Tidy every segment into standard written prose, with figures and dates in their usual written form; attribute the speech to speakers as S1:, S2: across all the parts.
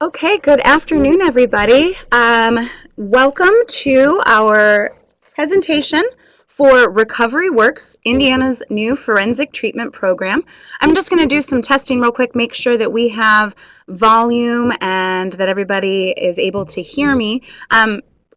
S1: Okay, good afternoon, everybody. Welcome to our presentation for Recovery Works, Indiana's new forensic treatment program. I'm just going to do some testing real quick, make sure that we have volume and that everybody is able to hear me.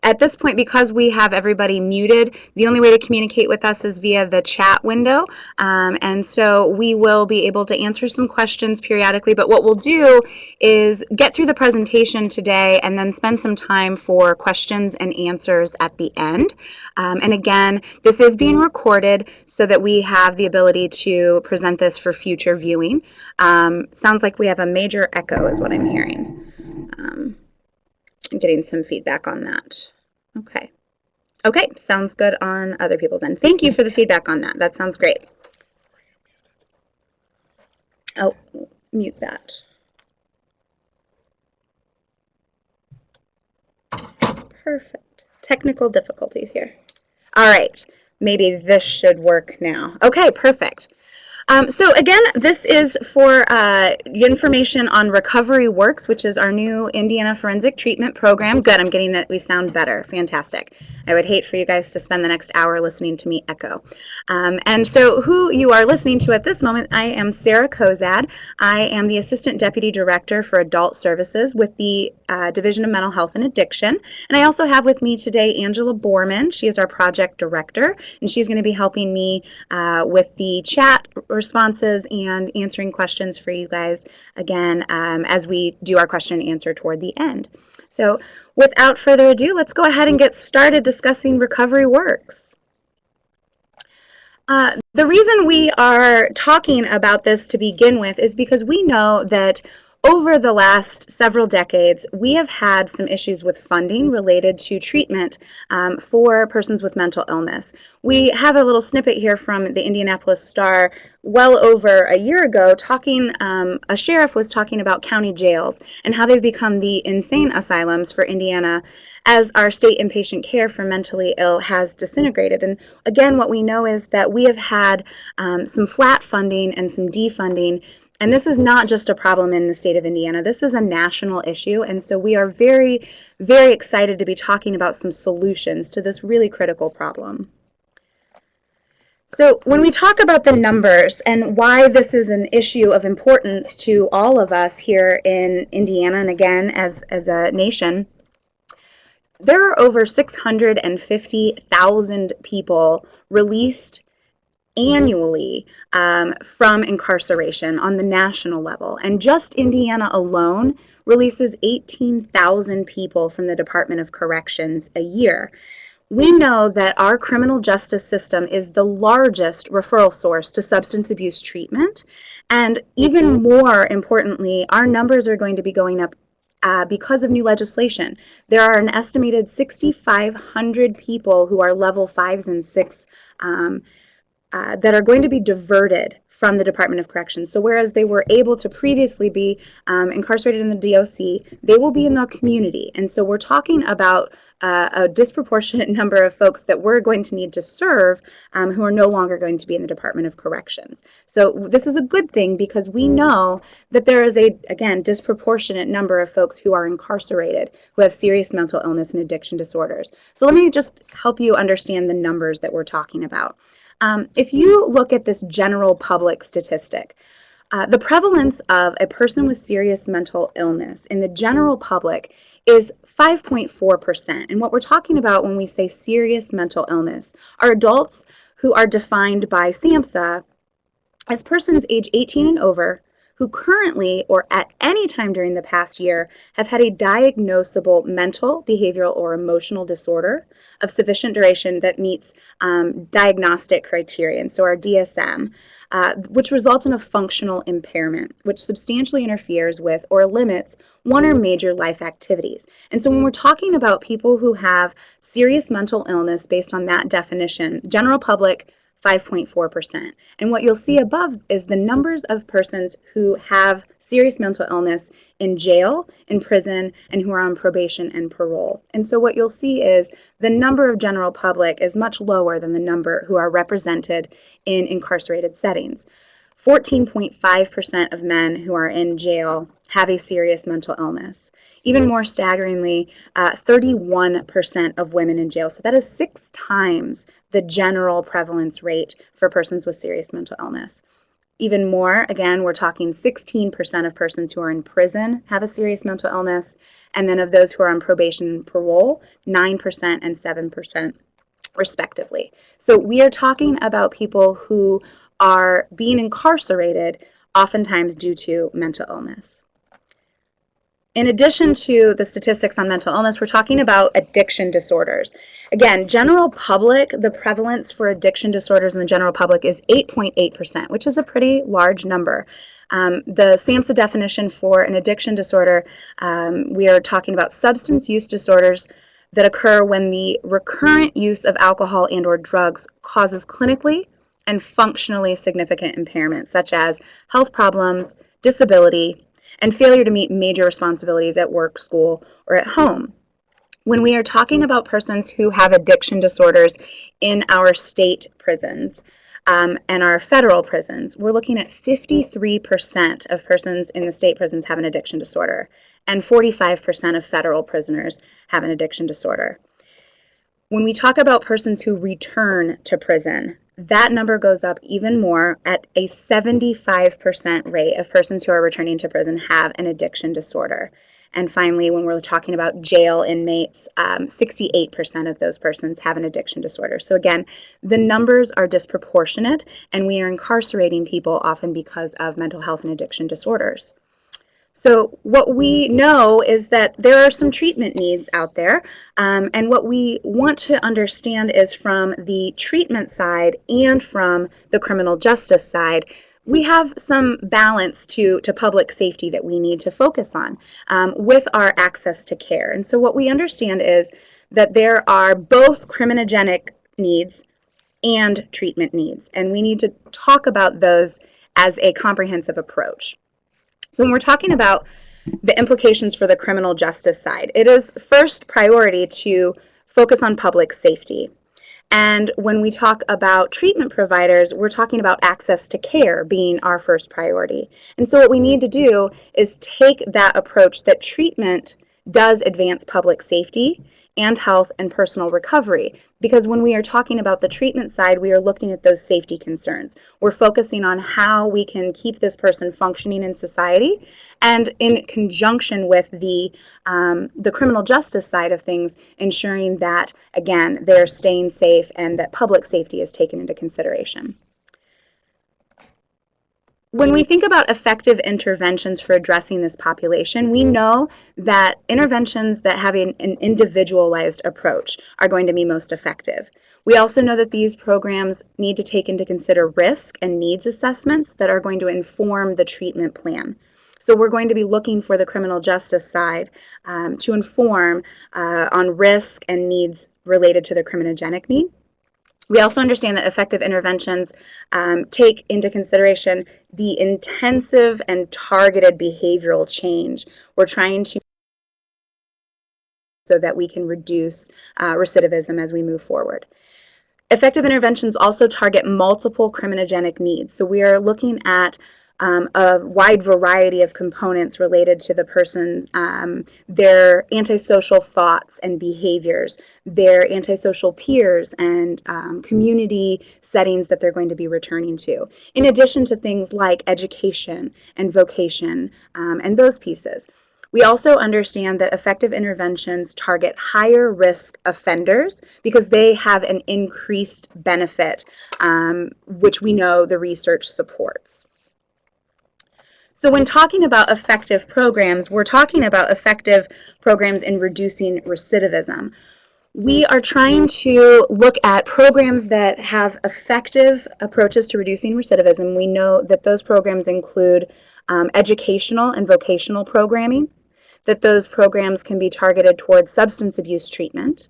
S1: At this point, because we have everybody muted, the only way to communicate with us is via the chat window. And so we will be able to answer some questions periodically, but what we'll do is get through the presentation today and then spend some time for questions and answers at the end. And again, this is being recorded so that we have the ability to present this for future viewing. Sounds like we have a major echo is what I'm hearing. I'm getting some feedback on that. Okay, sounds good on other people's end. Thank you for the feedback on that. That sounds great. Oh, mute that. Perfect. Technical difficulties here. All right, maybe this should work now. Okay, perfect. So again, this is for information on Recovery Works, which is our new Indiana Forensic Treatment Program. Good, I'm getting that we sound better. Fantastic. I would hate for you guys to spend the next hour listening to me echo. And so who you are listening to at this moment, I am Sarah Kozad. I am the Assistant Deputy Director for Adult Services with the Division of Mental Health and Addiction. And I also have with me today Angela Borman. She is our Project Director, and she's going to be helping me with the chat responses and answering questions for you guys again as we do our question and answer toward the end. So without further ado, let's go ahead and get started discussing Recovery Works. The reason we are talking about this to begin with is because we know that over the last several decades, we have had some issues with funding related to treatment for persons with mental illness. We have a little snippet here from the Indianapolis Star well over a year ago talking, a sheriff was talking about county jails and how they've become the insane asylums for Indiana as our state inpatient care for mentally ill has disintegrated. And again, what we know is that we have had some flat funding and some defunding. And this is not just a problem in the state of Indiana. This is a national issue. And so we are very, very excited to be talking about some solutions to this really critical problem. So when we talk about the numbers and why this is an issue of importance to all of us here in Indiana, and again, as a nation, there are over 650,000 people released annually from incarceration on the national level. And just Indiana alone releases 18,000 people from the Department of Corrections a year. We know that our criminal justice system is the largest referral source to substance abuse treatment. And even more importantly, our numbers are going to be going up because of new legislation. There are an estimated 6,500 people who are level 5s and 6 that are going to be diverted from the Department of Corrections. So whereas they were able to previously be incarcerated in the DOC, they will be in the community. And so we're talking about a disproportionate number of folks that we're going to need to serve who are no longer going to be in the Department of Corrections. So this is a good thing because we know that there is a, again, disproportionate number of folks who are incarcerated who have serious mental illness and addiction disorders. So let me just help you understand the numbers that we're talking about. If you look at this general public statistic, the prevalence of a person with serious mental illness in the general public is 5.4%. And what we're talking about when we say serious mental illness are adults who are defined by SAMHSA as persons age 18 and over who currently or at any time during the past year have had a diagnosable mental, behavioral, or emotional disorder of sufficient duration that meets diagnostic criterion, so our DSM, which results in a functional impairment, which substantially interferes with or limits one or major life activities. And so when we're talking about people who have serious mental illness based on that definition, general public, 5.4%. And what you'll see above is the numbers of persons who have serious mental illness in jail, in prison, and who are on probation and parole. And so what you'll see is the number of general public is much lower than the number who are represented in incarcerated settings. 14.5% of men who are in jail have a serious mental illness. even more staggeringly, 31% of women in jail. So that is 6 times the general prevalence rate for persons with serious mental illness. Even more, again, we're talking 16% of persons who are in prison have a serious mental illness, and then of those who are on probation and parole, 9% and 7% respectively. So we are talking about people who are being incarcerated oftentimes due to mental illness. In addition to the statistics on mental illness, we're talking about addiction disorders. Again, general public, the prevalence for addiction disorders in the general public is 8.8%, which is a pretty large number. The SAMHSA definition for an addiction disorder, we are talking about substance use disorders that occur when the recurrent use of alcohol and or drugs causes clinically and functionally significant impairment, such as health problems, disability, and failure to meet major responsibilities at work, school, or at home. When we are talking about persons who have addiction disorders in our state prisons and our federal prisons, we're looking at 53% of persons in the state prisons have an addiction disorder, and 45% of federal prisoners have an addiction disorder. When we talk about persons who return to prison, that number goes up even more at a 75% rate of persons who are returning to prison have an addiction disorder. And finally, when we're talking about jail inmates, 68% of those persons have an addiction disorder. So again, the numbers are disproportionate, and we are incarcerating people often because of mental health and addiction disorders. So what we know is that there are some treatment needs out there, and what we want to understand is from the treatment side and from the criminal justice side, we have some balance to public safety that we need to focus on with our access to care. And so what we understand is that there are both criminogenic needs and treatment needs, and we need to talk about those as a comprehensive approach. So when we're talking about the implications for the criminal justice side, it is first priority to focus on public safety. And when we talk about treatment providers, we're talking about access to care being our first priority. And so what we need to do is take that approach that treatment does advance public safety and health and personal recovery. Because when we are talking about the treatment side, we are looking at those safety concerns. We're focusing on how we can keep this person functioning in society, and in conjunction with the criminal justice side of things, ensuring that, again, they're staying safe and that public safety is taken into consideration. When we think about effective interventions for addressing this population, we know that interventions that have an individualized approach are going to be most effective. We also know that these programs need to take into consider risk and needs assessments that are going to inform the treatment plan. So we're going to be looking for the criminal justice side to inform on risk and needs related to the criminogenic need. We also understand that effective interventions take into consideration the intensive and targeted behavioral change we're trying to so that we can reduce recidivism as we move forward. Effective interventions also target multiple criminogenic needs. So we are looking at a wide variety of components related to the person, their antisocial thoughts and behaviors, their antisocial peers and community settings that they're going to be returning to, in addition to things like education and vocation and those pieces. We also understand that effective interventions target higher risk offenders because they have an increased benefit, which we know the research supports. So when talking about effective programs, we're talking about effective programs in reducing recidivism. We are trying to look at programs that have effective approaches to reducing recidivism. We know that those programs include educational and vocational programming, that those programs can be targeted towards substance abuse treatment.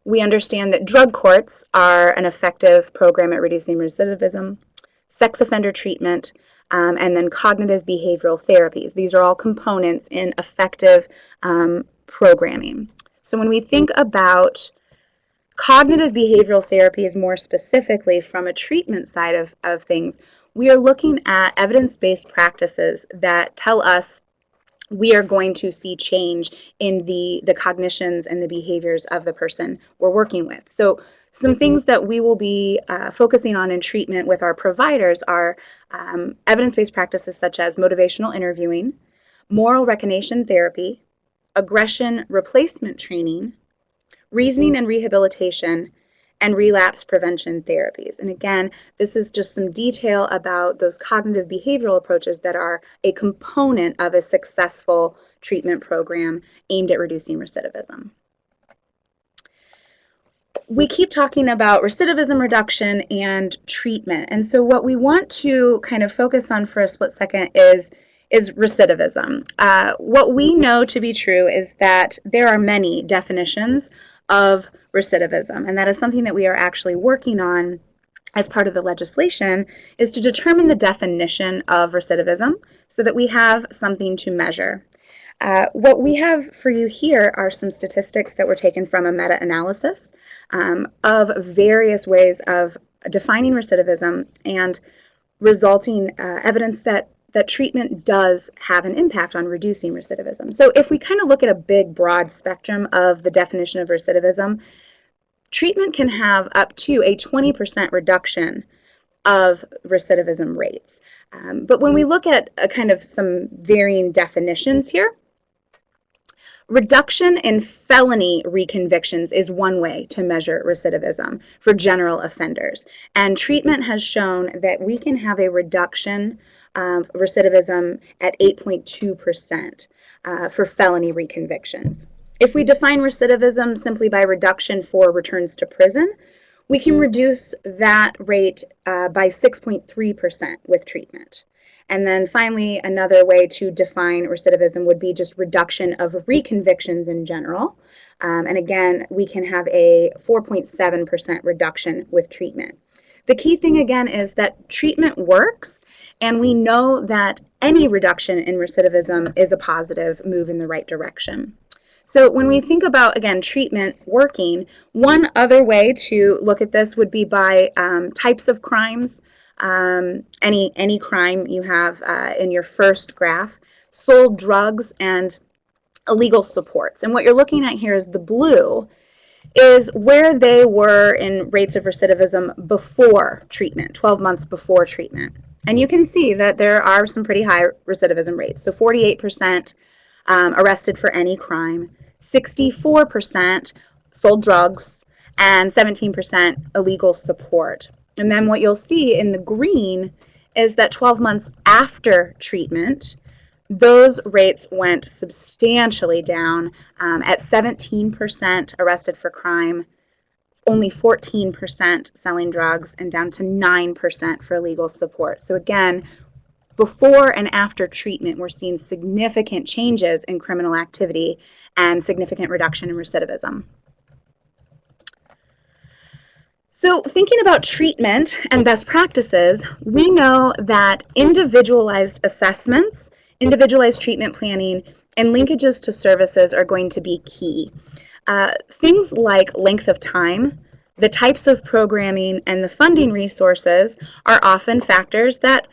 S1: We understand that drug courts are an effective program at reducing recidivism, sex offender treatment, and then cognitive behavioral therapies. These are all components in effective programming. So when we think about cognitive behavioral therapies more specifically from a treatment side of things, we are looking at evidence-based practices that tell us we are going to see change in the cognitions and the behaviors of the person we're working with. So some things that we will be focusing on in treatment with our providers are evidence-based practices such as motivational interviewing, moral recognition therapy, aggression replacement training, reasoning and rehabilitation, and relapse prevention therapies. And again, this is just some detail about those cognitive behavioral approaches that are a component of a successful treatment program aimed at reducing recidivism. We keep talking about recidivism reduction and treatment. And so what we want to kind of focus on for a split second is recidivism. What we know to be true is that there are many definitions of recidivism, and that is something that we are actually working on as part of the legislation, is to determine the definition of recidivism so that we have something to measure. What we have for you here are some statistics that were taken from a meta-analysis of various ways of defining recidivism and resulting evidence that treatment does have an impact on reducing recidivism. So if we kind of look at a big, broad spectrum of the definition of recidivism, treatment can have up to a 20% reduction of recidivism rates. But when we look at kind of some varying definitions here, reduction in felony reconvictions is one way to measure recidivism for general offenders. And treatment has shown that we can have a reduction of recidivism at 8.2% for felony reconvictions. If we define recidivism simply by reduction for returns to prison, we can reduce that rate by 6.3% with treatment. And then finally, another way to define recidivism would be just reduction of reconvictions in general. And again, we can have a 4.7% reduction with treatment. The key thing again is that treatment works, and we know that any reduction in recidivism is a positive move in the right direction. So when we think about, again, treatment working, one other way to look at this would be by types of crimes. Any crime you have in your first graph, sold drugs and illegal supports. And what you're looking at here is the blue is where they were in rates of recidivism before treatment, 12 months before treatment. And you can see that there are some pretty high recidivism rates. So 48% arrested for any crime, 64% sold drugs, and 17% illegal support. And then what you'll see in the green is that 12 months after treatment, those rates went substantially down at 17% arrested for crime, only 14% selling drugs, and down to 9% for illegal support. So again, before and after treatment, we're seeing significant changes in criminal activity and significant reduction in recidivism. So thinking about treatment and best practices, we know that individualized assessments, individualized treatment planning, and linkages to services are going to be key. Things like length of time, the types of programming, and the funding resources are often factors that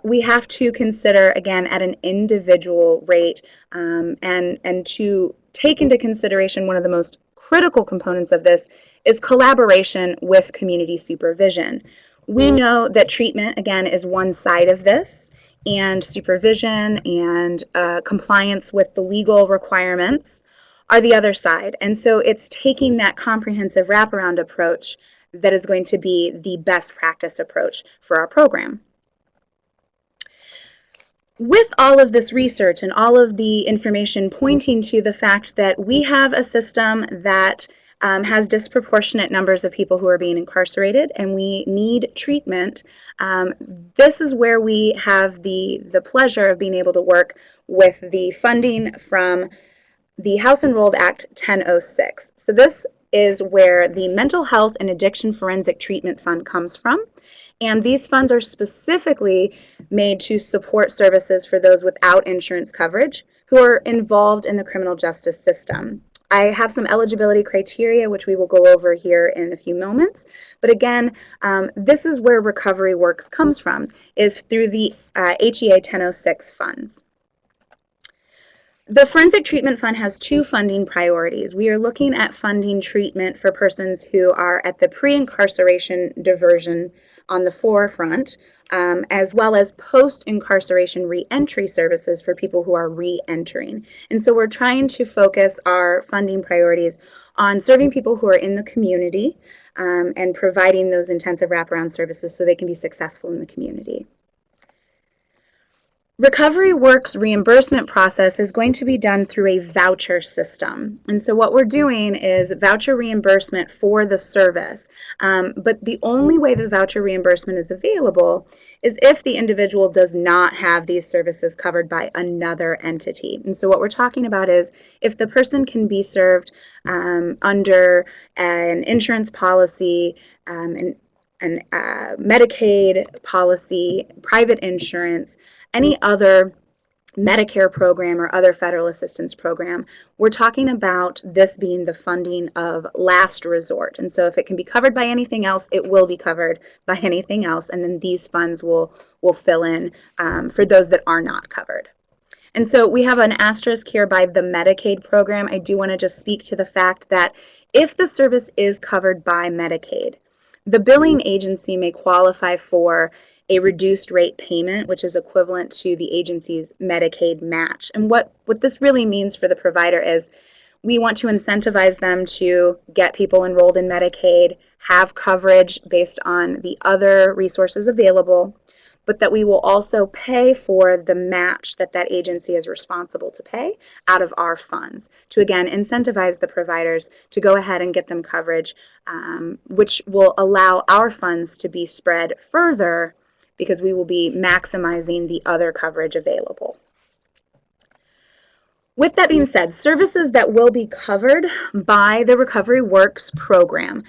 S1: we have to consider, again, at an individual rate, and to take into consideration one of the most critical components of this is collaboration with community supervision. We know that treatment, again, is one side of this, and supervision and compliance with the legal requirements are the other side. And so it's taking that comprehensive wraparound approach that is going to be the best practice approach for our program. With all of this research and all of the information pointing to the fact that we have a system that has disproportionate numbers of people who are being incarcerated and we need treatment, this is where we have the pleasure of being able to work with the funding from the House Enrolled Act 1006. So this is where the Mental Health and Addiction Forensic Treatment Fund comes from. And these funds are specifically made to support services for those without insurance coverage who are involved in the criminal justice system. I have some eligibility criteria, which we will go over here in a few moments. But again, this is where Recovery Works comes from, is through the HEA 1006 funds. The Forensic Treatment Fund has two funding priorities. We are looking at funding treatment for persons who are at the pre-incarceration diversion on the forefront, as well as post-incarceration reentry services for people who are re-entering. And so we're trying to focus our funding priorities on serving people who are in the community and providing those intensive wraparound services so they can be successful in the community. Recovery Works reimbursement process is going to be done through a voucher system. And so what we're doing is voucher reimbursement for the service. But the only way the voucher reimbursement is available is if the individual does not have these services covered by another entity. And so what we're talking about is if the person can be served under an insurance policy, an Medicaid policy, private insurance, any other Medicare program or other federal assistance program, we're talking about this being the funding of last resort. And so if it can be covered by anything else, it will be covered by anything else, and then these funds will fill in for those that are not covered. And so we have an asterisk here by the Medicaid program. I do want to just speak to the fact that if the service is covered by Medicaid, the billing agency may qualify for a reduced rate payment, which is equivalent to the agency's Medicaid match. And what this really means for the provider is we want to incentivize them to get people enrolled in Medicaid, have coverage based on the other resources available, but that we will also pay for the match that that agency is responsible to pay out of our funds to, again, incentivize the providers to go ahead and get them coverage, which will allow our funds to be spread further because we will be maximizing the other coverage available. With that being said, services that will be covered by the Recovery Works program.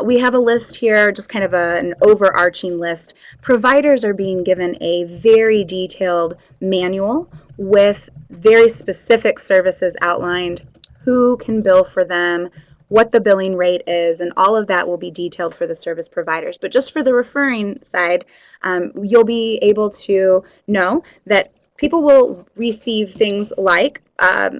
S1: We have a list here, just kind of an overarching list. Providers are being given a very detailed manual with very specific services outlined, who can bill for them, what the billing rate is, and all of that will be detailed for the service providers. But just for the referring side, you'll be able to know that people will receive things like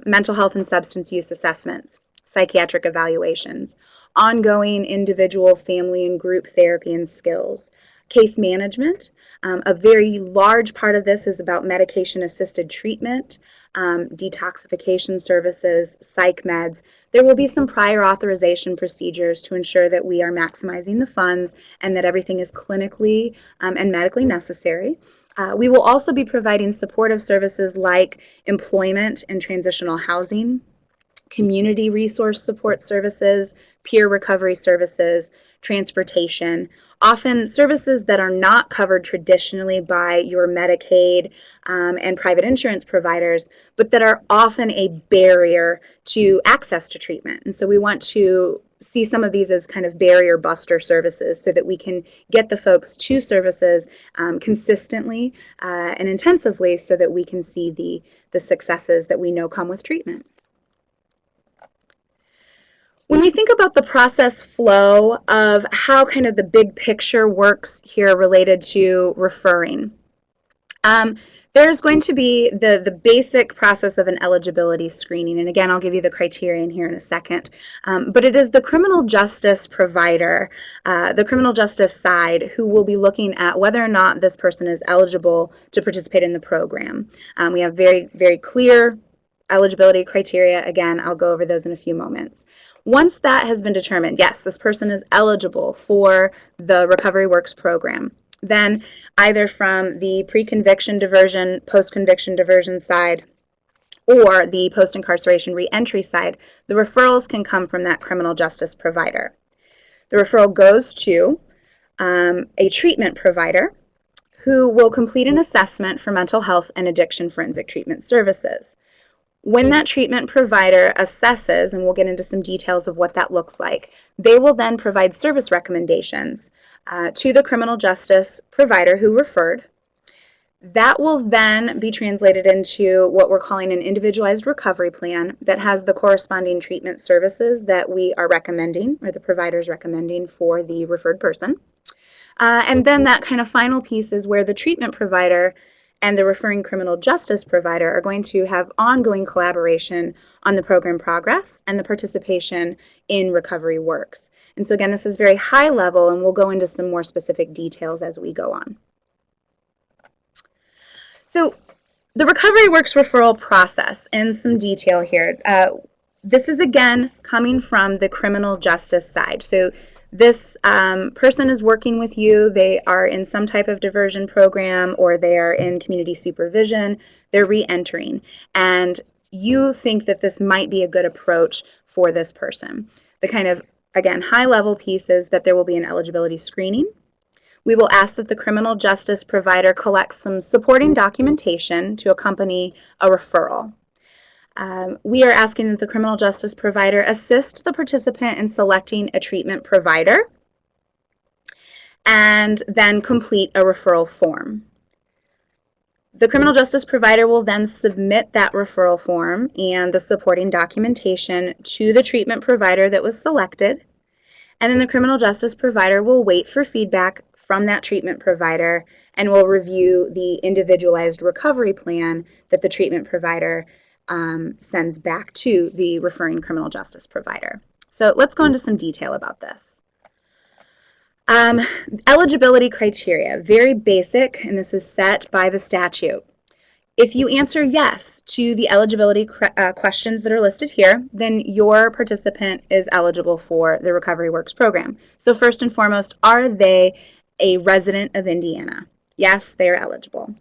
S1: mental health and substance use assessments, psychiatric evaluations, ongoing individual, family, and group therapy and skills, case management. A very large part of this is about medication-assisted treatment, detoxification services, psych meds. There will be some prior authorization procedures to ensure that we are maximizing the funds and that everything is clinically and medically necessary. We will also be providing supportive services like employment and transitional housing, community resource support services, peer recovery services, transportation, often services that are not covered traditionally by your Medicaid and private insurance providers, but that are often a barrier to access to treatment. And so we want to see some of these as kind of barrier buster services so that we can get the folks to services consistently and intensively so that we can see the successes that we know come with treatment. When we think about the process flow of how kind of the big picture works here related to referring, there's going to be the basic process of an eligibility screening. And again, I'll give you the criterion here in a second. But it is the criminal justice provider, the criminal justice side, who will be looking at whether or not this person is eligible to participate in the program. We have very, very clear eligibility criteria. Again, I'll go over those in a few moments. Once that has been determined, yes, this person is eligible for the Recovery Works program, then either from the pre-conviction diversion, post-conviction diversion side, or the post-incarceration reentry side, the referrals can come from that criminal justice provider. The referral goes to a treatment provider who will complete an assessment for mental health and addiction forensic treatment services. When that treatment provider assesses, and we'll get into some details of what that looks like, they will then provide service recommendations to the criminal justice provider who referred. That will then be translated into what we're calling an individualized recovery plan that has the corresponding treatment services that we are recommending, or the provider is recommending for the referred person. And then that kind of final piece is where the treatment provider and the referring criminal justice provider are going to have ongoing collaboration on the program progress and the participation in recovery works. And so again, this is very high level, and we'll go into some more specific details as we go on. So the recovery works referral process, in some detail here. This is again coming from the criminal justice side. So this person is working with you, they are in some type of diversion program, or they are in community supervision, they're re-entering, and you think that this might be a good approach for this person. The kind of, again, high-level piece is that there will be an eligibility screening. We will ask that the criminal justice provider collect some supporting documentation to accompany a referral. We are asking that the criminal justice provider assist the participant in selecting a treatment provider and then complete a referral form. The criminal justice provider will then submit that referral form and the supporting documentation to the treatment provider that was selected, and then the criminal justice provider will wait for feedback from that treatment provider and will review the individualized recovery plan that the treatment provider sends back to the referring criminal justice provider. So let's go into some detail about this. Eligibility criteria, very basic, and this is set by the statute. If you answer yes to the eligibility questions that are listed here, then your participant is eligible for the Recovery Works program. So first and foremost, are they a resident of Indiana? Yes, they are eligible.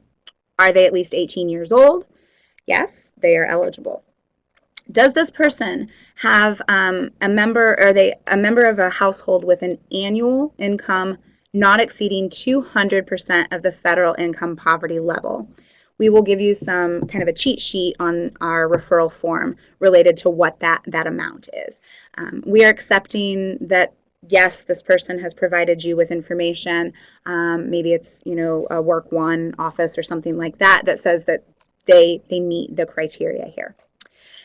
S1: Are they at least 18 years old? Yes, they are eligible. Does this person have a member of a household with an annual income not exceeding 200% of the federal income poverty level? We will give you some kind of a cheat sheet on our referral form related to what that amount is. We are accepting that, yes, this person has provided you with information. Maybe it's, a Work One office or something like that that says that they meet the criteria here.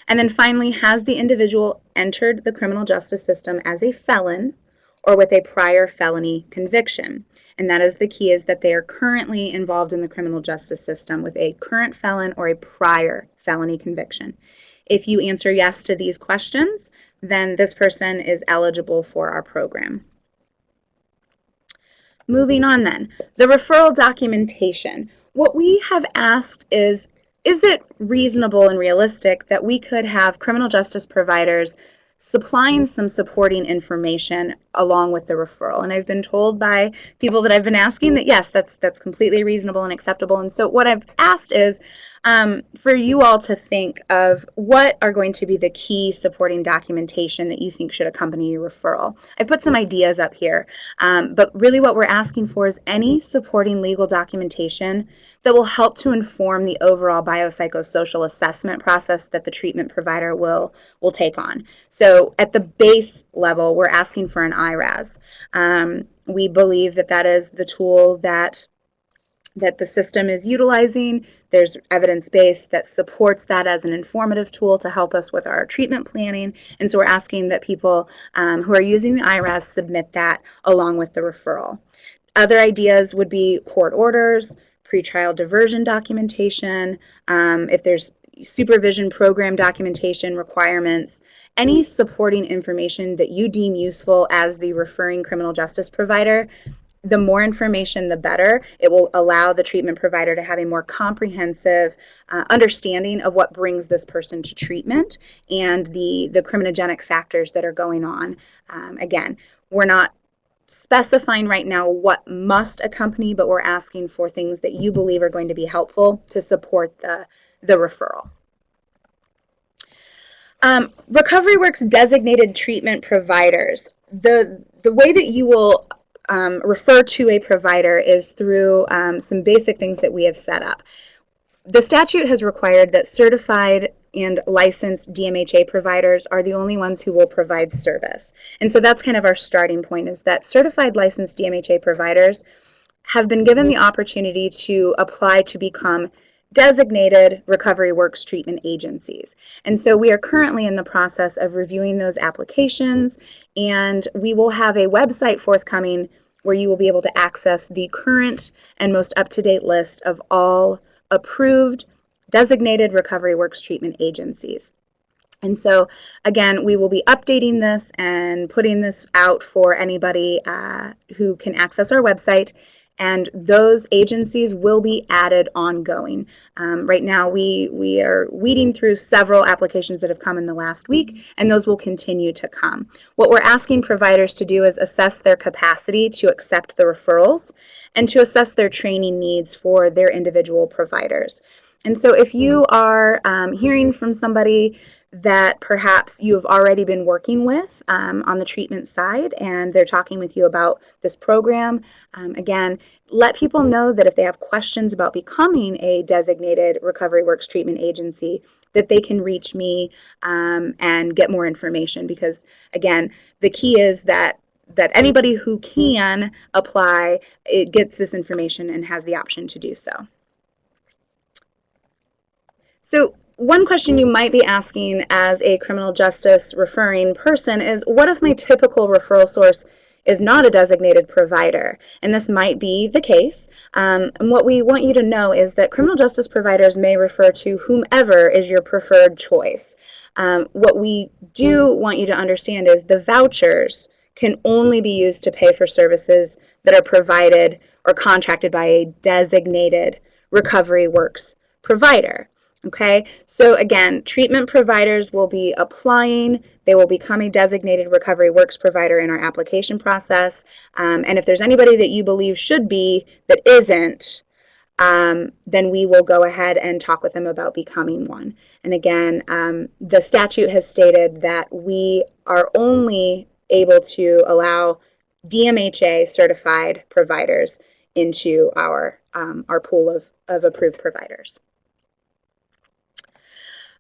S1: And then finally, has the individual entered the criminal justice system as a felon or with a prior felony conviction? And that is the key, is that they are currently involved in the criminal justice system with a current felon or a prior felony conviction. If you answer yes to these questions, then this person is eligible for our program. Moving on then, the referral documentation. What we have asked is it reasonable and realistic that we could have criminal justice providers supplying some supporting information along with the referral? And I've been told by people that I've been asking that yes, that's completely reasonable and acceptable. And so what I've asked is for you all to think of what are going to be the key supporting documentation that you think should accompany your referral. I put some ideas up here, but really what we're asking for is any supporting legal documentation that will help to inform the overall biopsychosocial assessment process that the treatment provider will take on. So at the base level, we're asking for an IRAS. We believe that is the tool that the system is utilizing. There's evidence-based that supports that as an informative tool to help us with our treatment planning. And so we're asking that people who are using the IRAS submit that along with the referral. Other ideas would be court orders, pretrial diversion documentation, if there's supervision program documentation requirements, any supporting information that you deem useful as the referring criminal justice provider. The more information, the better. It will allow the treatment provider to have a more comprehensive understanding of what brings this person to treatment and the criminogenic factors that are going on. Again, we're not specifying right now what must accompany, but we're asking for things that you believe are going to be helpful to support the referral. Recovery Works designated treatment providers. The way that you will refer to a provider is through some basic things that we have set up. The statute has required that certified and licensed DMHA providers are the only ones who will provide service. And so that's kind of our starting point, is that certified licensed DMHA providers have been given the opportunity to apply to become designated Recovery Works treatment agencies. And so we are currently in the process of reviewing those applications, and we will have a website forthcoming where you will be able to access the current and most up-to-date list of all approved designated recovery works treatment agencies. And so, again, we will be updating this and putting this out for anybody who can access our website, and those agencies will be added ongoing. Right now, we are weeding through several applications that have come in the last week, and those will continue to come. What we're asking providers to do is assess their capacity to accept the referrals and to assess their training needs for their individual providers. And so if you are hearing from somebody that perhaps you've already been working with on the treatment side, and they're talking with you about this program, again, let people know that if they have questions about becoming a designated recovery works treatment agency, that they can reach me and get more information, because again, the key is that anybody who can apply, it gets this information and has the option to do so. So one question you might be asking as a criminal justice referring person is, what if my typical referral source is not a designated provider? And this might be the case. And what we want you to know is that criminal justice providers may refer to whomever is your preferred choice. What we do want you to understand is the vouchers can only be used to pay for services that are provided or contracted by a designated recovery works provider. Okay, so again, treatment providers will be applying, they will become a designated recovery works provider in our application process, and if there's anybody that you believe should be that isn't, then we will go ahead and talk with them about becoming one. And again, the statute has stated that we are only able to allow DMHA certified providers into our pool of approved providers.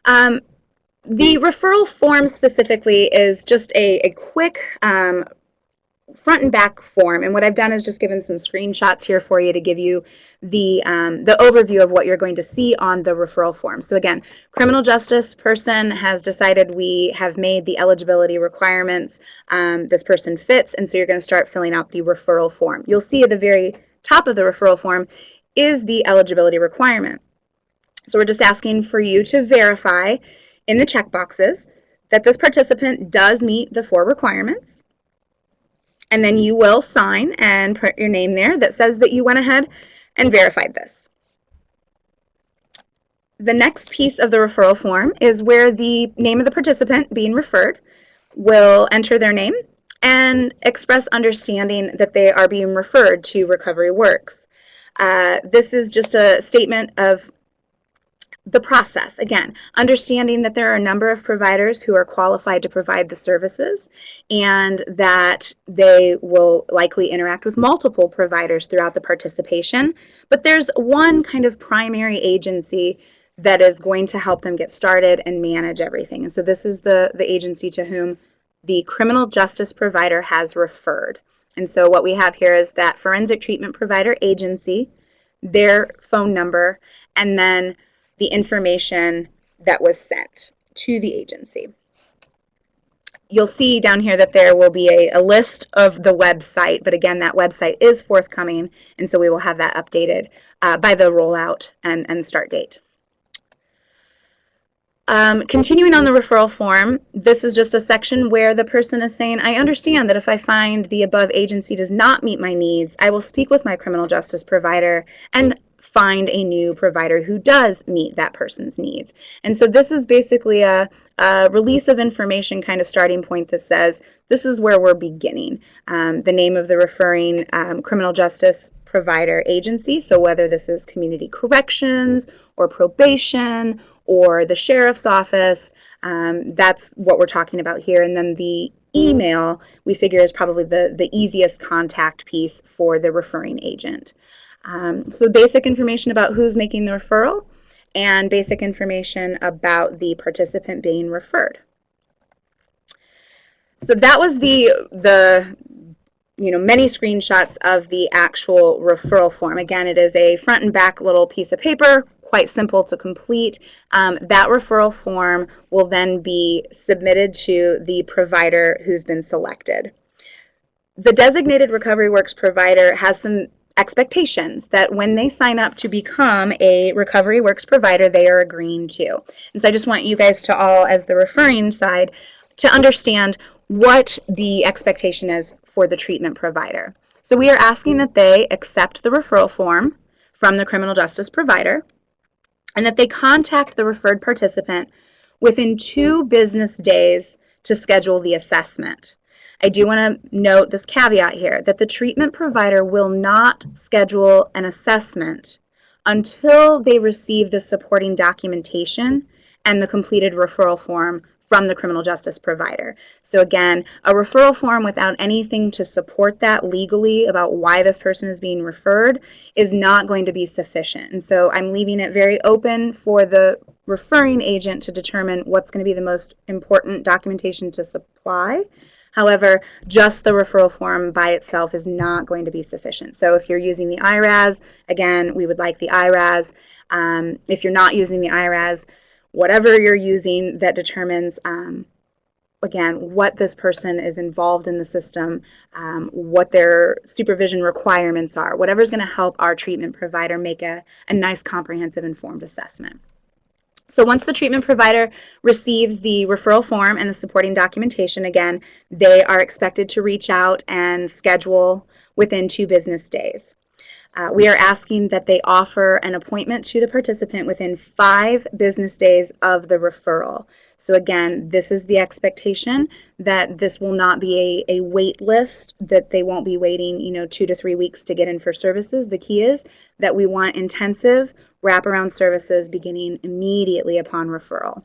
S1: The referral form specifically is just a quick front and back form, and what I've done is just given some screenshots here for you to give you the overview of what you're going to see on the referral form. So again, criminal justice person has decided we have made the eligibility requirements, this person fits, and so you're going to start filling out the referral form. You'll see at the very top of the referral form is the eligibility requirement. So we're just asking for you to verify in the checkboxes that this participant does meet the 4 requirements. And then you will sign and put your name there that says that you went ahead and verified this. The next piece of the referral form is where the name of the participant being referred will enter their name and express understanding that they are being referred to Recovery Works. This is just a statement of the process. Again, understanding that there are a number of providers who are qualified to provide the services, and that they will likely interact with multiple providers throughout the participation, but there's one kind of primary agency that is going to help them get started and manage everything. And so this is the agency to whom the criminal justice provider has referred. And so what we have here is that forensic treatment provider agency, their phone number, and then the information that was sent to the agency. You'll see down here that there will be a list of the website, but again, that website is forthcoming, and so we will have that updated by the rollout and start date. Continuing on the referral form, this is just a section where the person is saying, I understand that if I find the above agency does not meet my needs, I will speak with my criminal justice provider and find a new provider who does meet that person's needs. And so this is basically a release of information kind of starting point that says, this is where we're beginning. The name of the referring criminal justice provider agency, so whether this is community corrections or probation or the sheriff's office, that's what we're talking about here. And then the email, we figure, is probably the easiest contact piece for the referring agent. So basic information about who's making the referral and basic information about the participant being referred. So that was the many screenshots of the actual referral form. Again, it is a front and back little piece of paper, quite simple to complete. That referral form will then be submitted to the provider who's been selected. The designated Recovery Works provider has some expectations that when they sign up to become a Recovery Works provider, they are agreeing to. And so I just want you guys to all, as the referring side, to understand what the expectation is for the treatment provider. So we are asking that they accept the referral form from the criminal justice provider and that they contact the referred participant within 2 business days to schedule the assessment. I do want to note this caveat here that the treatment provider will not schedule an assessment until they receive the supporting documentation and the completed referral form from the criminal justice provider. So again, a referral form without anything to support that legally about why this person is being referred is not going to be sufficient. And so I'm leaving it very open for the referring agent to determine what's going to be the most important documentation to supply. However, just the referral form by itself is not going to be sufficient. So if you're using the IRAS, again, we would like the IRAS. If you're not using the IRAS, whatever you're using that determines, again, what this person is involved in the system, what their supervision requirements are, whatever is going to help our treatment provider make a nice, comprehensive, informed assessment. So once the treatment provider receives the referral form and the supporting documentation, again, they are expected to reach out and schedule within 2 business days. We are asking that they offer an appointment to the participant within 5 business days of the referral. So again, this is the expectation that this will not be a wait list, that they won't be waiting 2 to 3 weeks to get in for services. The key is that we want intensive wraparound services beginning immediately upon referral.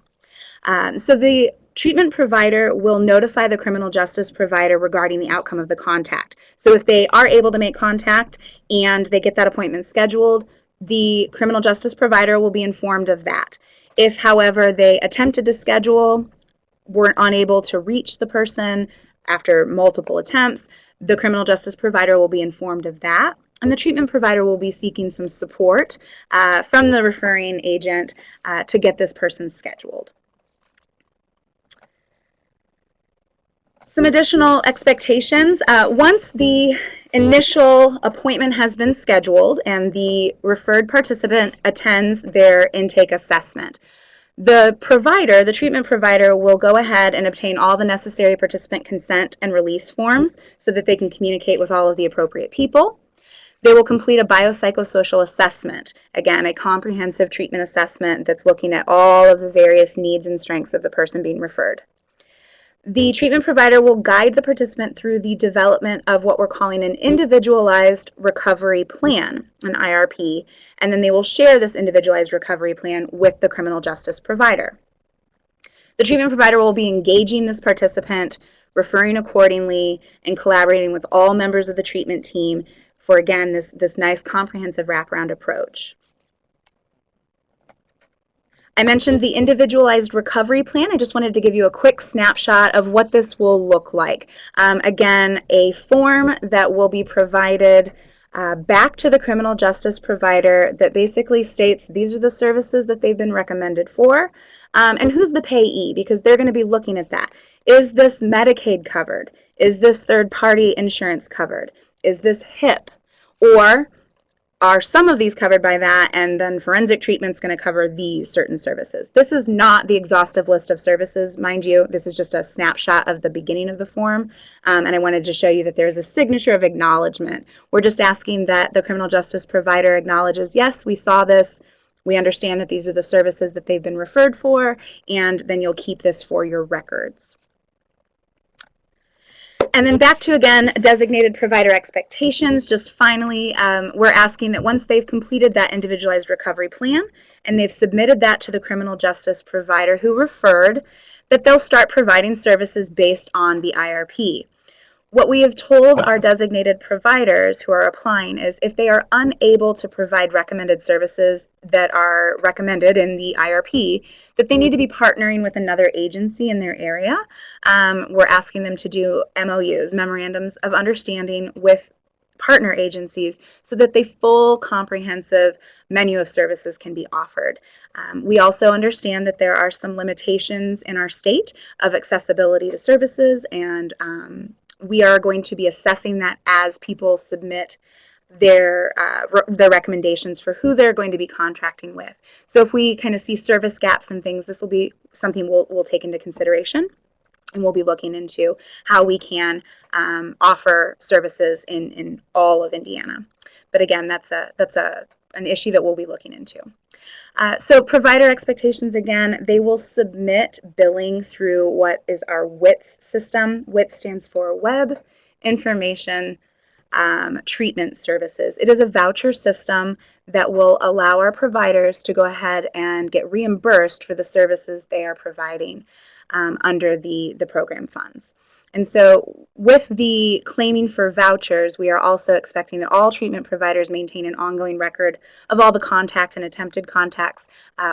S1: So the treatment provider will notify the criminal justice provider regarding the outcome of the contact. So if they are able to make contact and they get that appointment scheduled, the criminal justice provider will be informed of that. If, however, they attempted to schedule, weren't unable to reach the person after multiple attempts, the criminal justice provider will be informed of that. And the treatment provider will be seeking some support from the referring agent to get this person scheduled. Some additional expectations. Once the initial appointment has been scheduled and the referred participant attends their intake assessment, the provider, the treatment provider, will go ahead and obtain all the necessary participant consent and release forms so that they can communicate with all of the appropriate people. They will complete a biopsychosocial assessment, again, a comprehensive treatment assessment that's looking at all of the various needs and strengths of the person being referred. The treatment provider will guide the participant through the development of what we're calling an Individualized Recovery Plan, an IRP, and then they will share this Individualized Recovery Plan with the criminal justice provider. The treatment provider will be engaging this participant, referring accordingly, and collaborating with all members of the treatment team for, again, this nice comprehensive wraparound approach. I mentioned the Individualized Recovery Plan. I just wanted to give you a quick snapshot of what this will look like. Again, a form that will be provided back to the criminal justice provider that basically states these are the services that they've been recommended for, and who's the payee, because they're going to be looking at that. Is this Medicaid covered? Is this third-party insurance covered? Is this HIP? Or are some of these covered by that, and then forensic treatment's going to cover these certain services? This is not the exhaustive list of services, mind you. This is just a snapshot of the beginning of the form, and I wanted to show you that there's a signature of acknowledgement. We're just asking that the criminal justice provider acknowledges, yes, we saw this, we understand that these are the services that they've been referred for, and then you'll keep this for your records. And then back to, again, designated provider expectations. Just finally, we're asking that once they've completed that individualized recovery plan and they've submitted that to the criminal justice provider who referred, that they'll start providing services based on the IRP. What we have told our designated providers who are applying is if they are unable to provide recommended services that are recommended in the IRP, that they need to be partnering with another agency in their area. We're asking them to do MOUs, Memorandums of Understanding, with partner agencies so that the full comprehensive menu of services can be offered. We also understand that there are some limitations in our state of accessibility to services, and we are going to be assessing that as people submit their recommendations for who they're going to be contracting with. So if we kind of see service gaps and things, this will be something we'll take into consideration, and we'll be looking into how we can offer services in all of Indiana. But again, that's an issue that we'll be looking into. So provider expectations, again, they will submit billing through what is our WITS system. WITS stands for Web Information Treatment Services. It is a voucher system that will allow our providers to go ahead and get reimbursed for the services they are providing under the program funds. And so with the claiming for vouchers, we are also expecting that all treatment providers maintain an ongoing record of all the contact and attempted contacts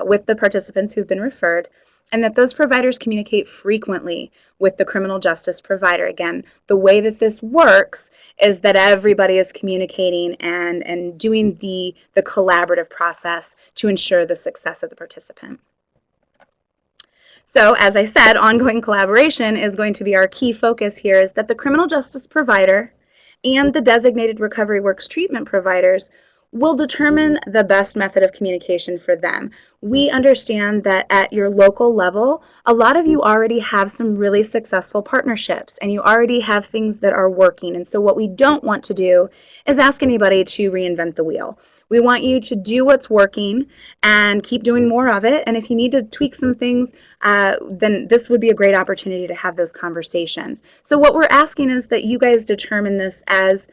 S1: with the participants who've been referred, and that those providers communicate frequently with the criminal justice provider. Again, the way that this works is that everybody is communicating and doing the collaborative process to ensure the success of the participant. So, as I said, ongoing collaboration is going to be our key focus here, is that the criminal justice provider and the designated Recovery Works treatment providers will determine the best method of communication for them. We understand that at your local level, a lot of you already have some really successful partnerships and you already have things that are working. And so what we don't want to do is ask anybody to reinvent the wheel. We want you to do what's working and keep doing more of it. And if you need to tweak some things, then this would be a great opportunity to have those conversations. So what we're asking is that you guys determine this as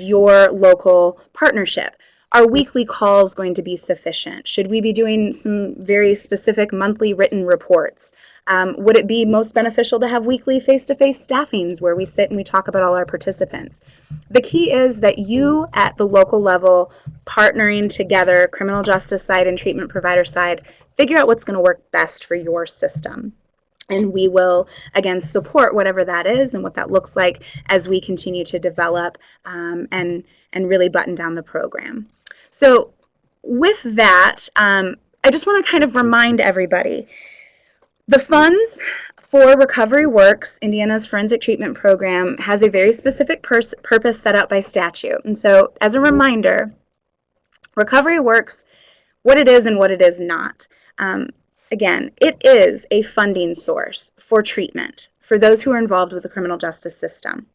S1: your local partnership. Are weekly calls going to be sufficient? Should we be doing some very specific monthly written reports? Would it be most beneficial to have weekly face-to-face staffings where we sit and we talk about all our participants? The key is that you at the local level, partnering together, criminal justice side and treatment provider side, figure out what's going to work best for your system. And we will, again, support whatever that is and what that looks like as we continue to develop and really button down the program. So with that, I just want to kind of remind everybody, the funds for Recovery Works, Indiana's forensic treatment program, has a very specific purpose set out by statute. And so as a reminder, Recovery Works, what it is and what it is not. Again, it is a funding source for treatment for those who are involved with the criminal justice system.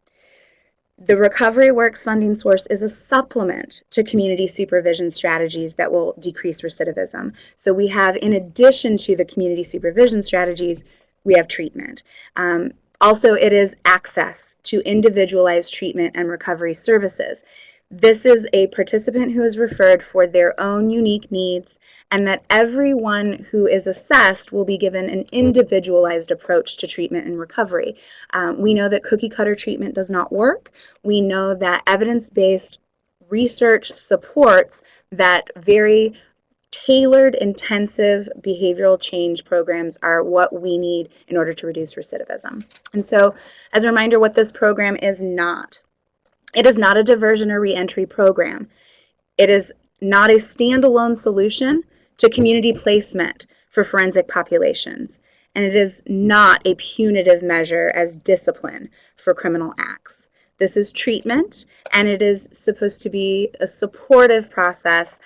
S1: The Recovery Works funding source is a supplement to community supervision strategies that will decrease recidivism. So we have, in addition to the community supervision strategies, we have treatment. Also, it is access to individualized treatment and recovery services. This is a participant who is referred for their own unique needs, and that everyone who is assessed will be given an individualized approach to treatment and recovery. We know that cookie cutter treatment does not work. We know that evidence-based research supports that very tailored, intensive behavioral change programs are what we need in order to reduce recidivism. And so, as a reminder, what this program is not. It is not a diversion or reentry program. It is not a standalone solution to community placement for forensic populations. And it is not a punitive measure as discipline for criminal acts. This is treatment, and it is supposed to be a supportive process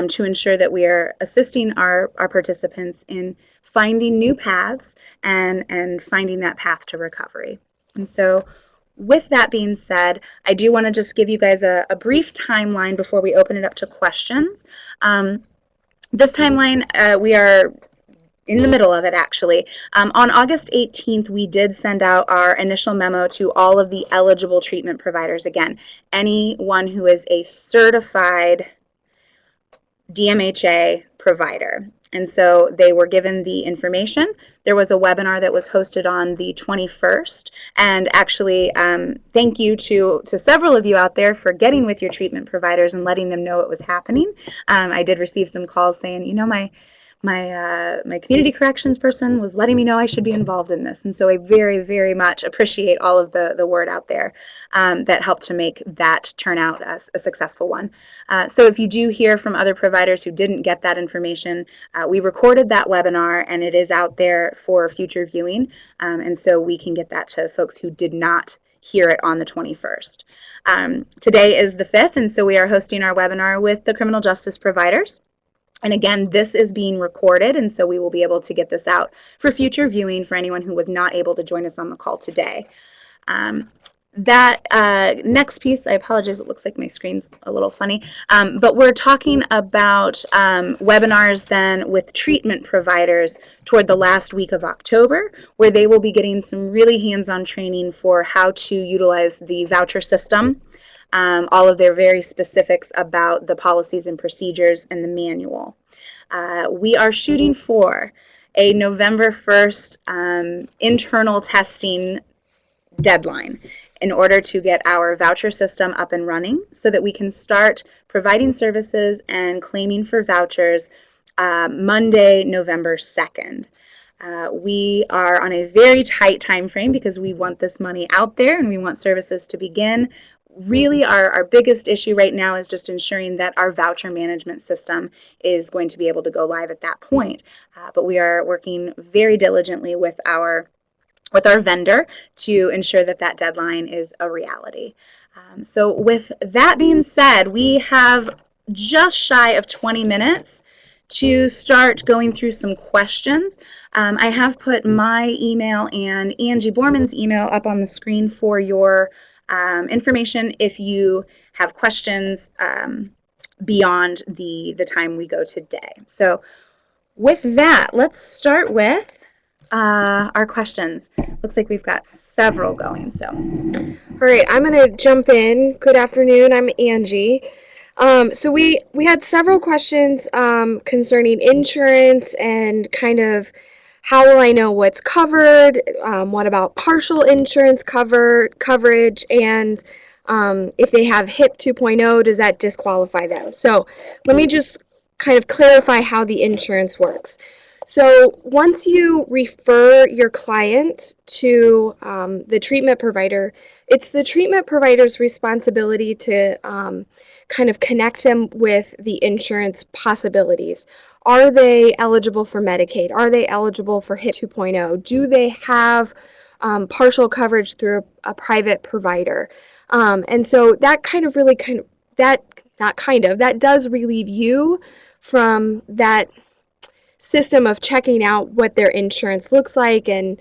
S1: to ensure that we are assisting our participants in finding new paths and finding that path to recovery. And so with that being said, I do want to just give you guys a brief timeline before we open it up to questions. This timeline, we are in the middle of it, actually. On August 18th, we did send out our initial memo to all of the eligible treatment providers. Again, anyone who is a certified DMHA provider. And so they were given the information. There was a webinar that was hosted on the 21st. And actually, thank you to several of you out there for getting with your treatment providers and letting them know it was happening. I did receive some calls saying, you know, my community corrections person was letting me know I should be involved in this. And so I very, very much appreciate all of the word out there that helped to make that turn out a successful one. So if you do hear from other providers who didn't get that information, we recorded that webinar and it is out there for future viewing. And so we can get that to folks who did not hear it on the 21st. Today is the 5th, and so we are hosting our webinar with the criminal justice providers. And again, this is being recorded, and so we will be able to get this out for future viewing for anyone who was not able to join us on the call today. That next piece, I apologize, it looks like my screen's a little funny, but we're talking about webinars then with treatment providers toward the last week of October, where they will be getting some really hands-on training for how to utilize the voucher system, all of their very specifics about the policies and procedures and the manual. We are shooting for a November 1st internal testing deadline in order to get our voucher system up and running so that we can start providing services and claiming for vouchers Monday, November 2nd. We are on a very tight time frame because we want this money out there and we want services to begin. Really, our biggest issue right now is just ensuring that our voucher management system is going to be able to go live at that point. But we are working very diligently with our vendor to ensure that that deadline is a reality. So with that being said, we have just shy of 20 minutes to start going through some questions. I have put my email and Angie Borman's email up on the screen for your information if you have questions beyond the time we go today. So with that, let's start with our questions. Looks like we've got several going. So,
S2: all right, I'm going to jump in. Good afternoon. I'm Angie. So we had several questions concerning insurance and kind of how will I know what's covered? What about partial insurance coverage? And if they have HIP 2.0, does that disqualify them? So let me just kind of clarify how the insurance works. So once you refer your client to the treatment provider, it's the treatment provider's responsibility to kind of connect them with the insurance possibilities. Are they eligible for Medicaid? Are they eligible for HIP 2.0? Do they have partial coverage through a private provider? And so that that does relieve you from that system of checking out what their insurance looks like and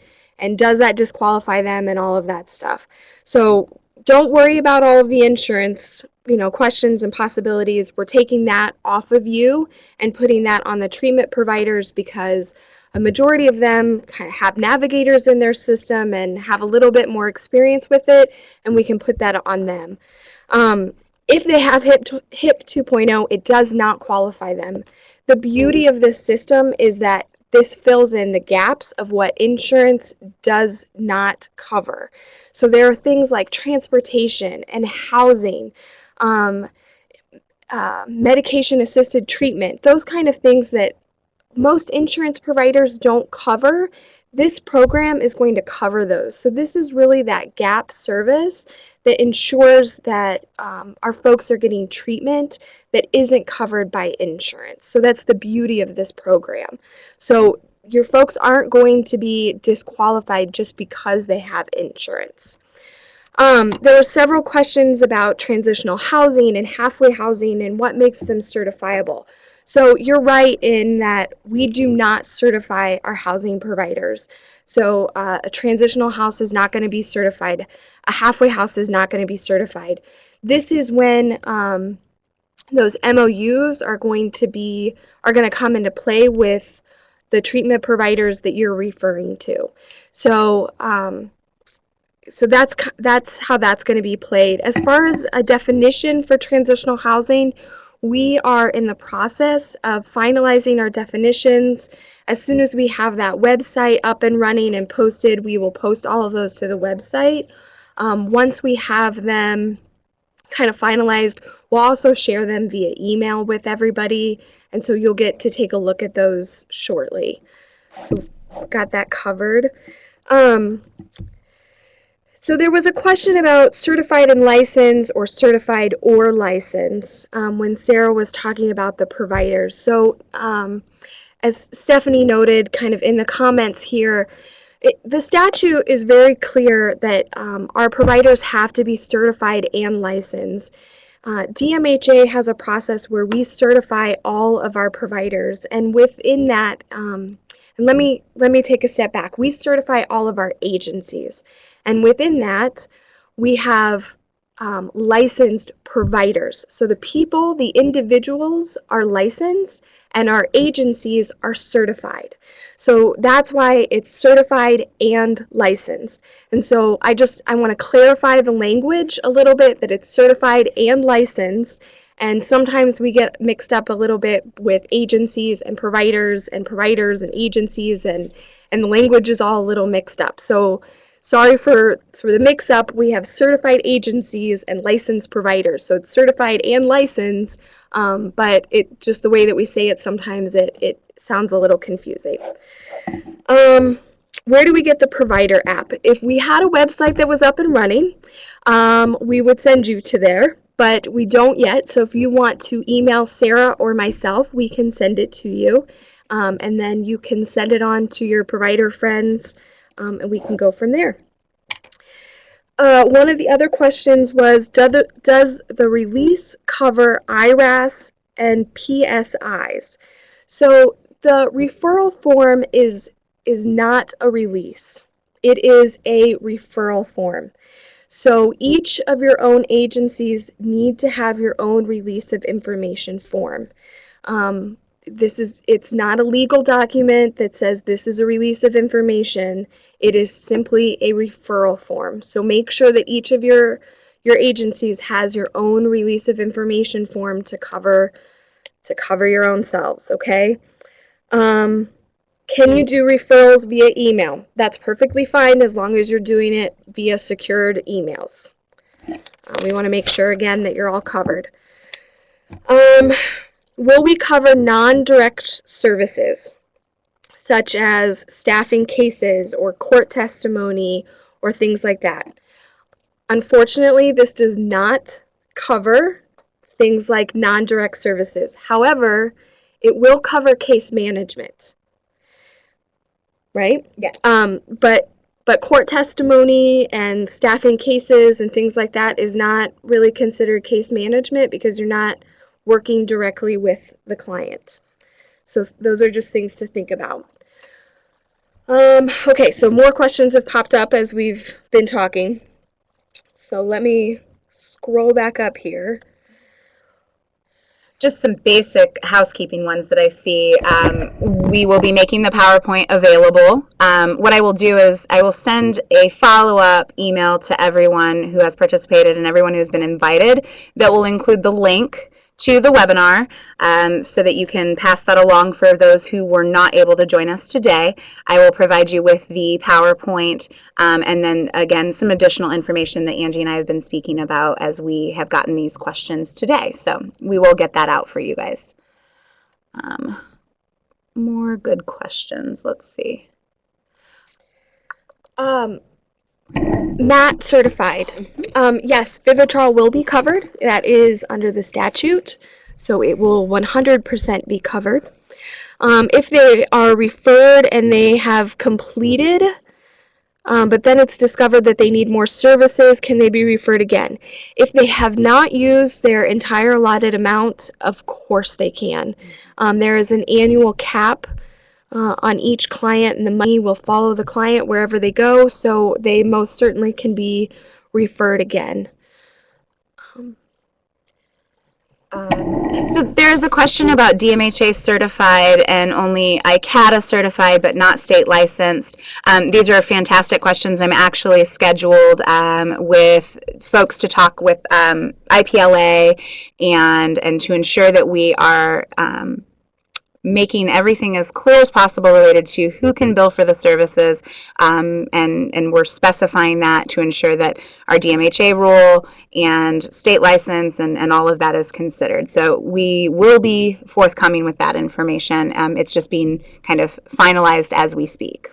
S2: does that disqualify them and all of that stuff. So don't worry about all of the insurance, questions and possibilities. We're taking that off of you and putting that on the treatment providers because a majority of them kind of have navigators in their system and have a little bit more experience with it, and we can put that on them. If they have HIP 2.0, it does not qualify them. The beauty of this system is that this fills in the gaps of what insurance does not cover. So there are things like transportation and housing, medication-assisted treatment, those kind of things that most insurance providers don't cover. This program is going to cover those. So this is really that gap service that ensures that our folks are getting treatment that isn't covered by insurance. So that's the beauty of this program. So your folks aren't going to be disqualified just because they have insurance. There were several questions about transitional housing and halfway housing and what makes them certifiable. So you're right in that we do not certify our housing providers. So a transitional house is not going to be certified. A halfway house is not going to be certified. This is when those MOUs are going to come into play with the treatment providers that you're referring to. So that's how that's going to be played. As far as a definition for transitional housing, we are in the process of finalizing our definitions. As soon as we have that website up and running and posted, we will post all of those to the website. Once we have them kind of finalized, we'll also share them via email with everybody, and so you'll get to take a look at those shortly. So got that covered. So there was a question about certified and licensed or certified or licensed when Sarah was talking about the providers. So as Stephanie noted kind of in the comments here, The statute is very clear that our providers have to be certified and licensed. DMHA has a process where we certify all of our providers, and within that, and let me take a step back. We certify all of our agencies, and within that, we have licensed providers. So the individuals are licensed, and our agencies are certified. So that's why it's certified and licensed. And so I want to clarify the language a little bit, that it's certified and licensed. And sometimes we get mixed up a little bit with agencies and providers and agencies, and the language is all a little mixed up. So sorry for the mix-up. We have certified agencies and licensed providers. So it's certified and licensed, but it just the way that we say it, sometimes it sounds a little confusing. Where do we get the provider app? If we had a website that was up and running, we would send you to there, but we don't yet. So if you want to email Sarah or myself, we can send it to you, and then you can send it on to your provider friends, and we can go from there. One of the other questions was, does the release cover IRAS and PSIs? So the referral form is not a release. It is a referral form. So each of your own agencies need to have your own release of information form. It's not a legal document that says this is a release of information. It is simply a referral form. So make sure that each of your agencies has your own release of information form to cover your own selves, okay? Can you do referrals via email? That's perfectly fine as long as you're doing it via secured emails. We want to make sure, again, that you're all covered. Will we cover non-direct services, such as staffing cases or court testimony or things like that? Unfortunately, this does not cover things like non-direct services. However, it will cover case management, right?
S1: Yes.
S2: But court testimony and staffing cases and things like that is not really considered case management because you're not working directly with the client. So those are just things to think about. Okay, so more questions have popped up as we've been talking. So let me scroll back up here.
S1: Just some basic housekeeping ones that I see. We will be making the PowerPoint available. What I will do is I will send a follow-up email to everyone who has participated and everyone who's been invited that will include the link to the webinar, so that you can pass that along for those who were not able to join us today. I will provide you with the PowerPoint, and then again some additional information that Angie and I have been speaking about as we have gotten these questions today. So we will get that out for you guys. More good questions. Let's see.
S2: MAT certified. Yes, Vivitrol will be covered. That is under the statute, so it will 100% be covered. If they are referred and they have completed, but then it's discovered that they need more services, can they be referred again? If they have not used their entire allotted amount, of course they can. There is an annual cap on each client, and the money will follow the client wherever they go, so they most certainly can be referred again.
S1: So there's a question about DMHA certified and only ICATA certified but not state licensed. These are fantastic questions. I'm actually scheduled with folks to talk with IPLA and to ensure that we are making everything as clear as possible related to who can bill for the services, and we're specifying that to ensure that our DMHA rule and state license and all of that is considered. So we will be forthcoming with that information. It's just being kind of finalized as we speak.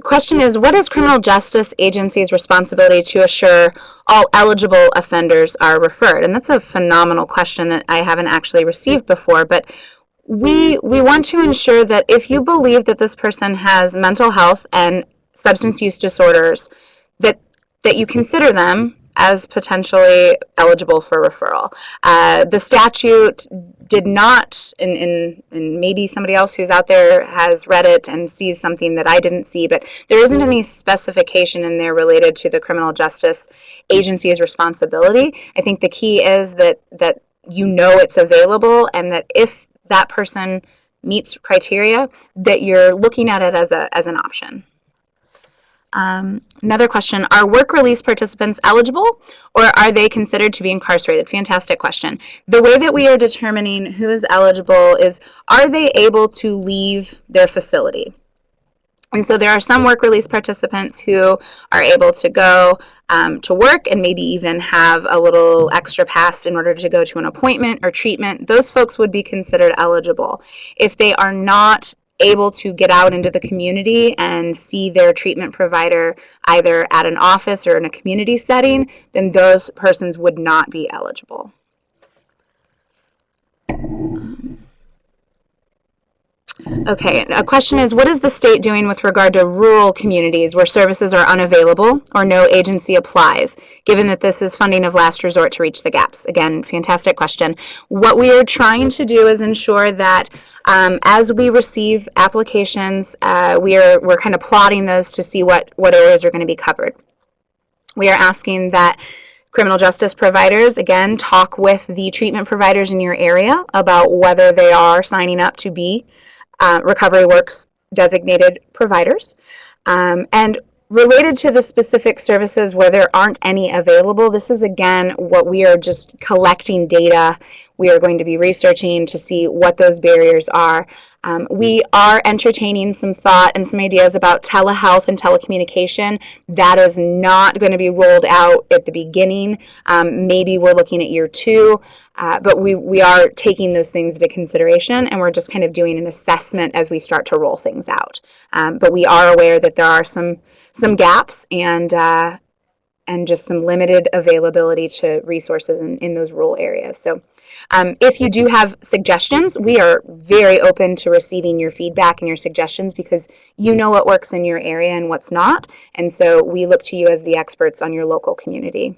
S1: Question is, what is criminal justice agency's responsibility to assure all eligible offenders are referred? And that's a phenomenal question that I haven't actually received before, but we want to ensure that if you believe that this person has mental health and substance use disorders, that you consider them as potentially eligible for referral. The statute did not, and maybe somebody else who's out there has read it and sees something that I didn't see, but there isn't any specification in there related to the criminal justice agency's responsibility. I think the key is that you know it's available, and that if that person meets criteria, that you're looking at it as an option. Another question, are work release participants eligible, or are they considered to be incarcerated? Fantastic question. The way that we are determining who is eligible is, are they able to leave their facility? And so there are some work release participants who are able to go to work and maybe even have a little extra pass in order to go to an appointment or treatment. Those folks would be considered eligible. If they are not able to get out into the community and see their treatment provider either at an office or in a community setting, then those persons would not be eligible. Okay, a question is, what is the state doing with regard to rural communities where services are unavailable or no agency applies, given that this is funding of last resort to reach the gaps? Again, fantastic question. What we are trying to do is ensure that as we receive applications, we're kind of plotting those to see what areas are going to be covered. We are asking that criminal justice providers, again, talk with the treatment providers in your area about whether they are signing up to be Recovery Works designated providers. And related to the specific services where there aren't any available, this is again what we are just collecting data. We are going to be researching to see what those barriers are. We are entertaining some thought and some ideas about telehealth and telecommunication. That is not going to be rolled out at the beginning. Maybe we're looking at year 2. But we are taking those things into consideration, and we're just kind of doing an assessment as we start to roll things out. But we are aware that there are some gaps and just some limited availability to resources in those rural areas. So if you do have suggestions, we are very open to receiving your feedback and your suggestions, because you know what works in your area and what's not. And so we look to you as the experts on your local community.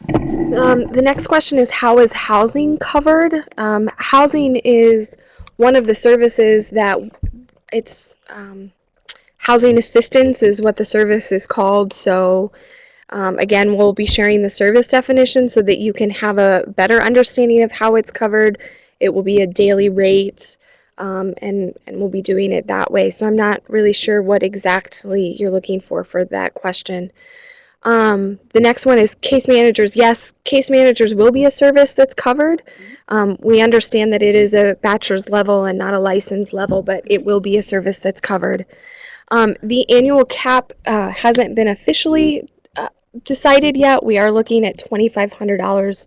S2: The next question is, how is housing covered? Housing is one of the services that it's housing assistance is what the service is called. So again, we'll be sharing the service definition so that you can have a better understanding of how it's covered. It will be a daily rate, and we'll be doing it that way. So I'm not really sure what exactly you're looking for that question. The next one is case managers. Yes, case managers will be a service that's covered. We understand that it is a bachelor's level and not a license level, but it will be a service that's covered. The annual cap hasn't been officially decided yet. We are looking at $2,500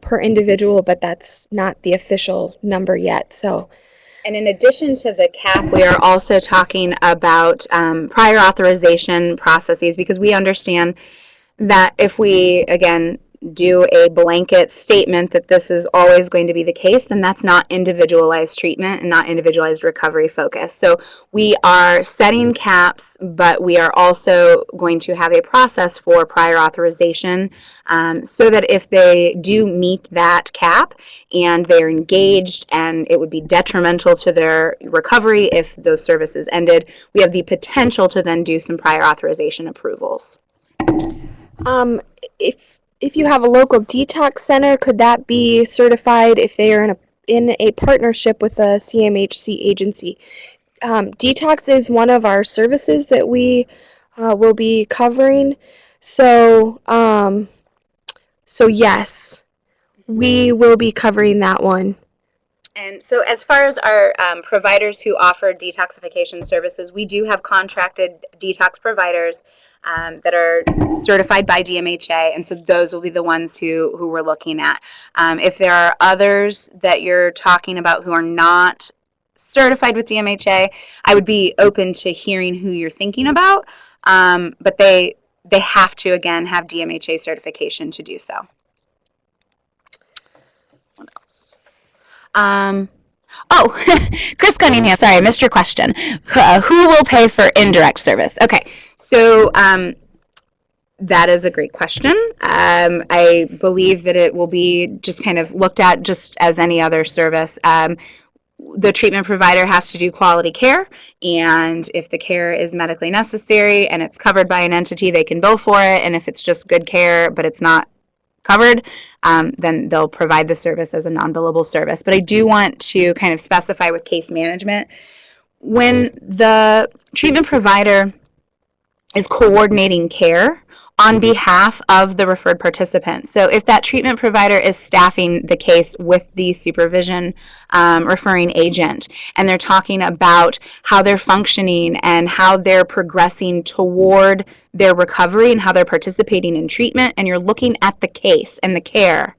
S2: per individual, but that's not the official number yet. So.
S1: And in addition to the cap, we are also talking about prior authorization processes, because we understand that if we, again, do a blanket statement that this is always going to be the case, then that's not individualized treatment and not individualized recovery focus. So we are setting caps, but we are also going to have a process for prior authorization, so that if they do meet that cap and they're engaged and it would be detrimental to their recovery if those services ended, we have the potential to then do some prior authorization approvals.
S2: If you have a local detox center, could that be certified if they are in a partnership with a CMHC agency? Detox is one of our services that we will be covering. So yes, we will be covering that one.
S1: And so as far as our providers who offer detoxification services, we do have contracted detox providers that are certified by DMHA, and so those will be the ones who we're looking at. If there are others that you're talking about who are not certified with DMHA, I would be open to hearing who you're thinking about, but they have to, again, have DMHA certification to do so. Oh, Chris Cunningham, sorry, I missed your question. Who will pay for indirect service? Okay, so that is a great question. I believe that it will be just kind of looked at just as any other service. The treatment provider has to do quality care, and if the care is medically necessary and it's covered by an entity, they can bill for it, and if it's just good care but it's not covered, then they'll provide the service as a non-billable service. But I do want to kind of specify with case management, when the treatment provider is coordinating care on behalf of the referred participant. So if that treatment provider is staffing the case with the supervision referring agent, and they're talking about how they're functioning and how they're progressing toward their recovery and how they're participating in treatment, and you're looking at the case and the care,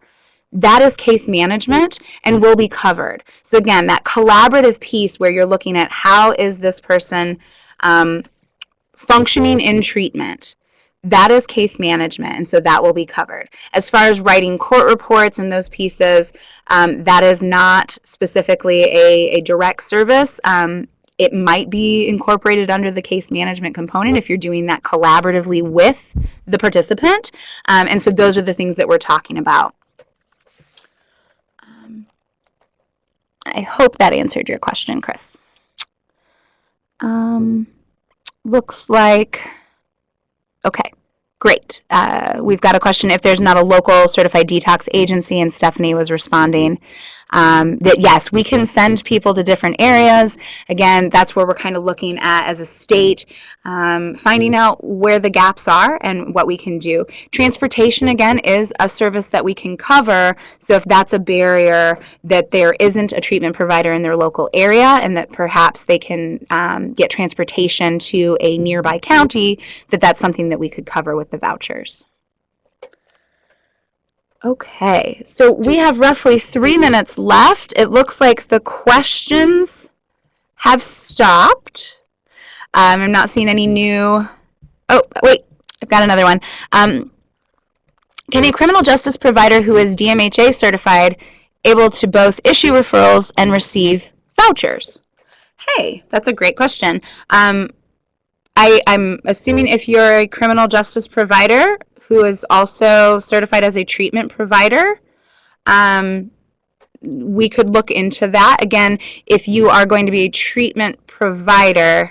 S1: that is case management and will be covered. So again, that collaborative piece where you're looking at how is this person functioning in treatment, that is case management, and so that will be covered. As far as writing court reports and those pieces, that is not specifically a direct service. It might be incorporated under the case management component if you're doing that collaboratively with the participant, and so those are the things that we're talking about. I hope that answered your question, Chris. Looks like, okay, great. We've got a question if there's not a local certified detox agency, and Stephanie was responding that yes, we can send people to different areas. Again, that's where we're kind of looking at as a state, finding out where the gaps are and what we can do. Transportation, again, is a service that we can cover. So if that's a barrier that there isn't a treatment provider in their local area and that perhaps they can get transportation to a nearby county, that's something that we could cover with the vouchers. Okay, so we have roughly 3 minutes left. It looks like the questions have stopped. I'm not seeing any new. Oh, wait, I've got another one. Can a criminal justice provider who is DMHA certified able to both issue referrals and receive vouchers? Hey, that's a great question. I'm assuming if you're a criminal justice provider who is also certified as a treatment provider, we could look into that. Again, if you are going to be a treatment provider,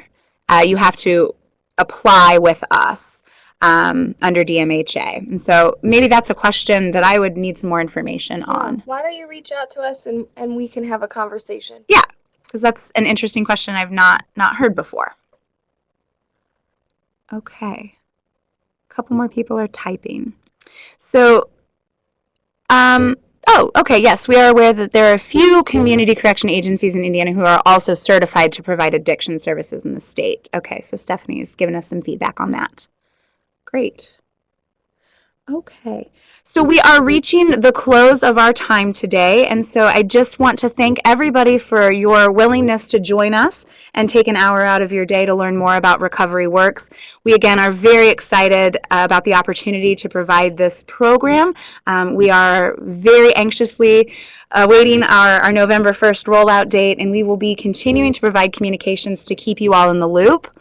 S1: you have to apply with us under DMHA. And so maybe that's a question that I would need some more information on.
S2: Why don't you reach out to us and we can have a conversation?
S1: Yeah, because that's an interesting question I've not heard before. Okay. Couple more people are typing. So, oh, okay, yes, we are aware that there are a few community correction agencies in Indiana who are also certified to provide addiction services in the state. Okay, so Stephanie's given us some feedback on that. Great. Okay, so we are reaching the close of our time today, and so I just want to thank everybody for your willingness to join us and take an hour out of your day to learn more about Recovery Works. We, again, are very excited about the opportunity to provide this program. We are very anxiously awaiting our November 1st rollout date, and we will be continuing to provide communications to keep you all in the loop.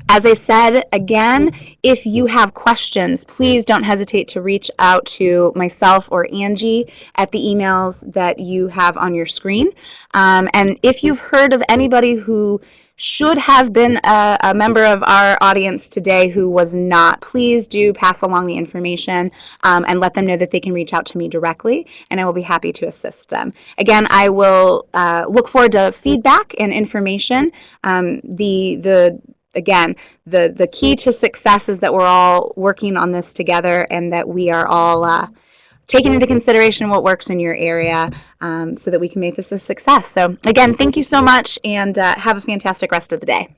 S1: As I said, again, if you have questions, please don't hesitate to reach out to myself or Angie at the emails that you have on your screen. And if you've heard of anybody who should have been a member of our audience today who was not, please do pass along the information and let them know that they can reach out to me directly, and I will be happy to assist them. Again, I will look forward to feedback and information. Again, the key to success is that we're all working on this together and that we are all taking into consideration what works in your area so that we can make this a success. So again, thank you so much, and have a fantastic rest of the day.